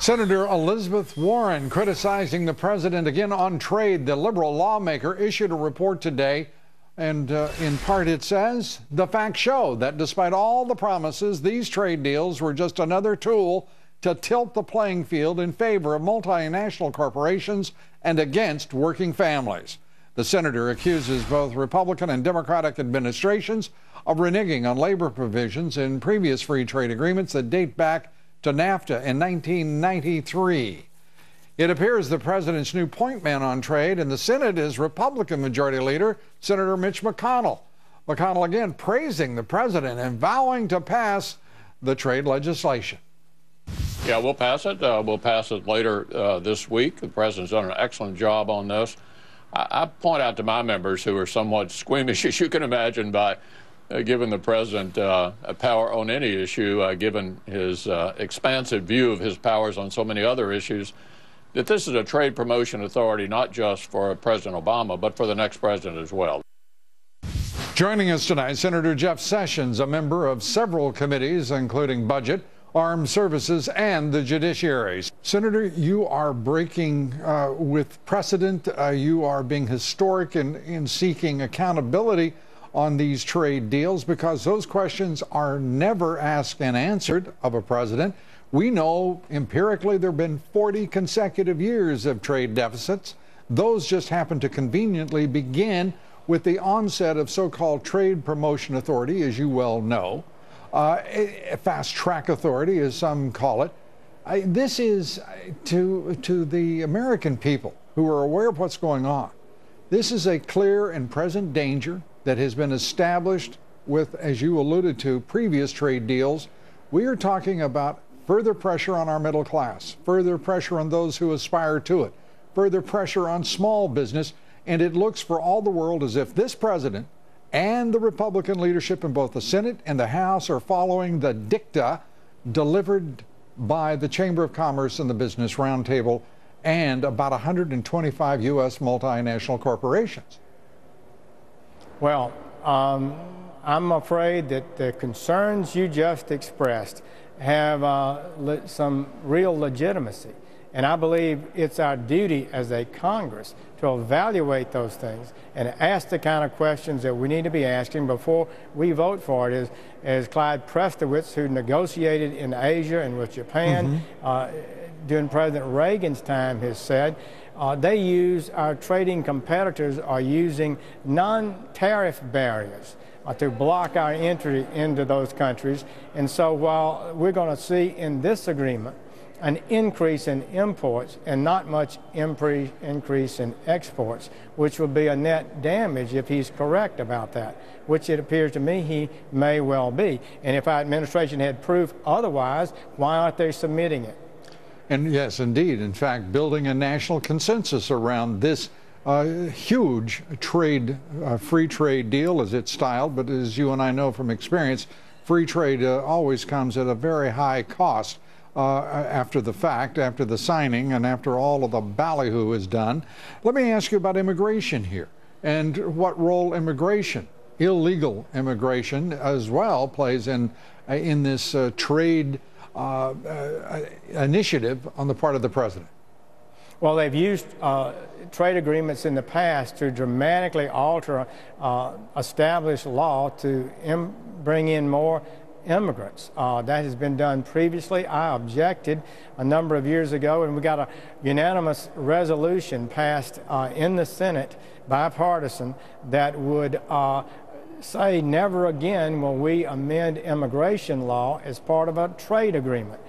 Senator Elizabeth Warren criticizing the president again on trade. The liberal lawmaker issued a report today, and in part it says, the facts show that despite all the promises, these trade deals were just another tool to tilt the playing field in favor of multinational corporations and against working families. The senator accuses both Republican and Democratic administrations of reneging on labor provisions in previous free trade agreements that date back to NAFTA in 1993. It appears the president's new point man on trade in the Senate is Republican Majority Leader Senator Mitch McConnell. McConnell again praising the president and vowing to pass the trade legislation. Yeah, we'll pass it. We'll pass it later this week. The president's done an excellent job on this. I point out to my members who are somewhat squeamish, as you can imagine, by giving the president power on any issue, given his expansive view of his powers on so many other issues, that this is a trade promotion authority not just for President Obama, but for the next president as well. Joining us tonight, Senator Jeff Sessions, a member of several committees, including Budget, Armed Services, and the Judiciary. Senator, you are breaking with precedent. You are being historic in seeking accountability on these trade deals, because those questions are never asked and answered of a president. We know empirically there have been 40 consecutive years of trade deficits. Those just happen to conveniently begin with the onset of so-called Trade Promotion Authority, as you well know, a fast-track authority, as some call it. This is to the American people who are aware of what's going on. This is a clear and present danger that has been established with, as you alluded to, previous trade deals. We are talking about further pressure on our middle class, further pressure on those who aspire to it, further pressure on small business, and it looks for all the world as if this president and the Republican leadership in both the Senate and the House are following the dicta delivered by the Chamber of Commerce and the Business Roundtable and about 125 U.S. multinational corporations. Well, I'm afraid that the concerns you just expressed have some real legitimacy. And I believe it's our duty as a Congress to evaluate those things and ask the kind of questions that we need to be asking before we vote for it. As Clyde Prestowitz, who negotiated in Asia and with Japan during President Reagan's time, has said, our trading competitors are using non-tariff barriers to block our entry into those countries. And so while we're going to see in this agreement an increase in imports and not much increase in exports, which will be a net damage if he's correct about that, which it appears to me he may well be. And if our administration had proof otherwise, why aren't they submitting it? And yes, indeed. In fact, building a national consensus around this huge free trade deal, as it's styled, but as you and I know from experience, free trade always comes at a very high cost after the fact, after the signing, and after all of the ballyhoo is done. Let me ask you about immigration here and what role immigration, illegal immigration as well, plays in this trade initiative on the part of the president. Well, they've used trade agreements in the past to dramatically alter established law to bring in more immigrants. That has been done previously. I objected a number of years ago, and we got a unanimous resolution passed in the Senate, bipartisan, that would say never again will we amend immigration law as part of a trade agreement.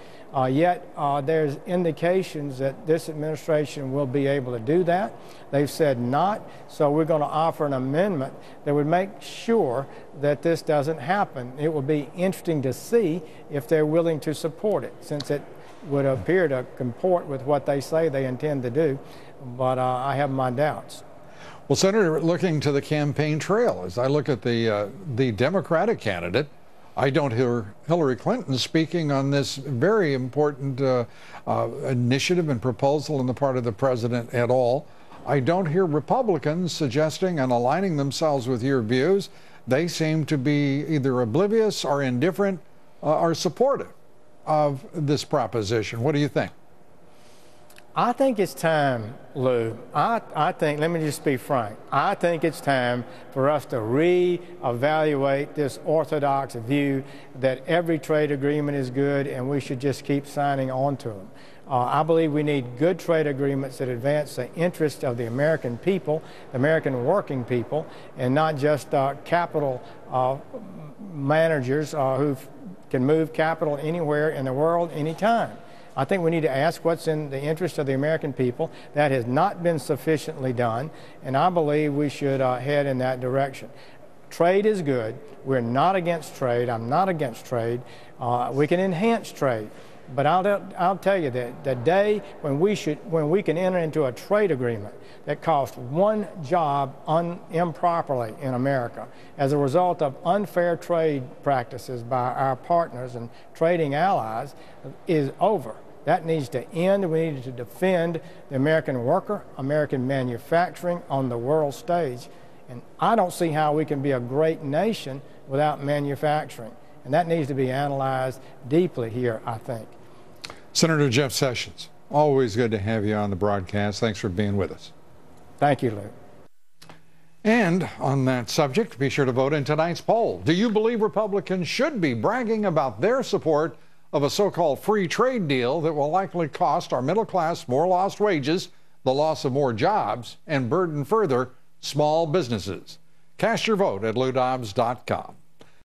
Yet there's indications that this administration will be able to do that. They've said not, so we're going to offer an amendment that would make sure that this doesn't happen. It will be interesting to see if they're willing to support it, since it would appear to comport with what they say they intend to do, but I have my doubts. Well, Senator, looking to the campaign trail, as I look at the Democratic candidate, I don't hear Hillary Clinton speaking on this very important initiative and proposal on the part of the president at all. I don't hear Republicans suggesting and aligning themselves with your views. They seem to be either oblivious or indifferent or supportive of this proposition. What do you think? I think it's time, Lou. I think, let me just be frank, I think it's time for us to reevaluate this orthodox view that every trade agreement is good and we should just keep signing on to them. I believe we need good trade agreements that advance the interests of the American people, the American working people, and not just capital managers who can move capital anywhere in the world, anytime. I think we need to ask what's in the interest of the American people. That has not been sufficiently done, and I believe we should head in that direction. Trade is good. We're not against trade. I'm not against trade. We can enhance trade. But I'll tell you that the day when we can enter into a trade agreement that costs one job improperly in America as a result of unfair trade practices by our partners and trading allies is over. That needs to end. We need to defend the American worker, American manufacturing on the world stage. And I don't see how we can be a great nation without manufacturing. And that needs to be analyzed deeply here, I think. Senator Jeff Sessions, always good to have you on the broadcast. Thanks for being with us. Thank you, Lou. And on that subject, be sure to vote in tonight's poll. Do you believe Republicans should be bragging about their support of a so-called free trade deal that will likely cost our middle class more lost wages, the loss of more jobs, and burden further small businesses? Cast your vote at loudobbs.com.